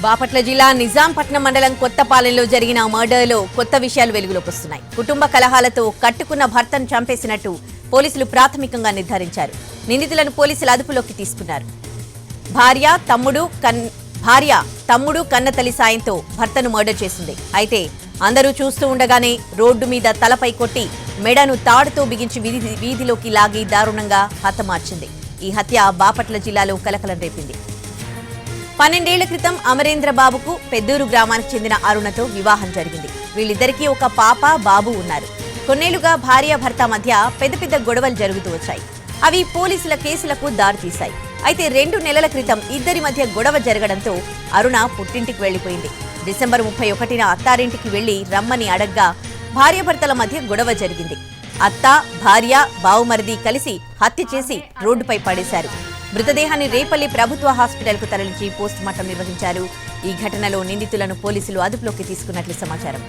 బాపట్ల జిల్లా నిజాంపట్నం మండలం కొత్తపాలెంలో జరిగిన మర్డర్లో కొత్త విషయాలు వెలుగులోకి వస్తున్నాయి. కుటుంబ కలహాలతో కట్టుకున్న భర్తను చంపేసినట్టు పోలీసులు ప్రాథమికంగా నిర్ధారించారు. నిందితులను పోలీసులు అదుపులోకి తీసుకున్నారు. భార్య తమ్ముడు కన్నతల్లి సాయంతో భర్తను మర్డర్ చేసింది. అయితే అందరూ చూస్తూ ఉండగానే రోడ్డు మీద తలపై కొట్టి మెడను తాడుతో బిగించి వీధిలోకి లాగి దారుణంగా హతమార్చింది. ఈ హత్య బాపట్ల జిల్లాలో కలకలం రేపింది. 12 ఏళ్ల క్రితం అమరేంద్రబాబుకు పెద్దూరు గ్రామానికి చెందిన అరుణతో వివాహం జరిగింది. వీళ్ళిద్దరికీ ఒక పాప బాబు ఉన్నారు. కొన్నేళ్లుగా భార్యాభర్త మధ్య పెద్ద గొడవలు జరుగుతూ వచ్చాయి. అవి పోలీసుల కేసులకు దారితీశాయి. అయితే 2 నెలల క్రితం ఇద్దరి మధ్య గొడవ జరగడంతో అరుణ పుట్టింటికి వెళ్లిపోయింది. డిసెంబర్ 31న అత్తారింటికి వెళ్లి రమ్మని అడగ్గా భార్యాభర్తల మధ్య గొడవ జరిగింది. అత్త, భార్య, బావుమరిది కలిసి హత్య చేసి రోడ్డుపై పడేశారు. మృతదేహాన్ని రేపల్లి ప్రభుత్వ హాస్పిటల్కు తరలించి పోస్టుమార్టం నిర్వహించారు. ఈ ఘటనలో నిందితులను పోలీసులు అదుపులోకి తీసుకున్నట్లు సమాచారం.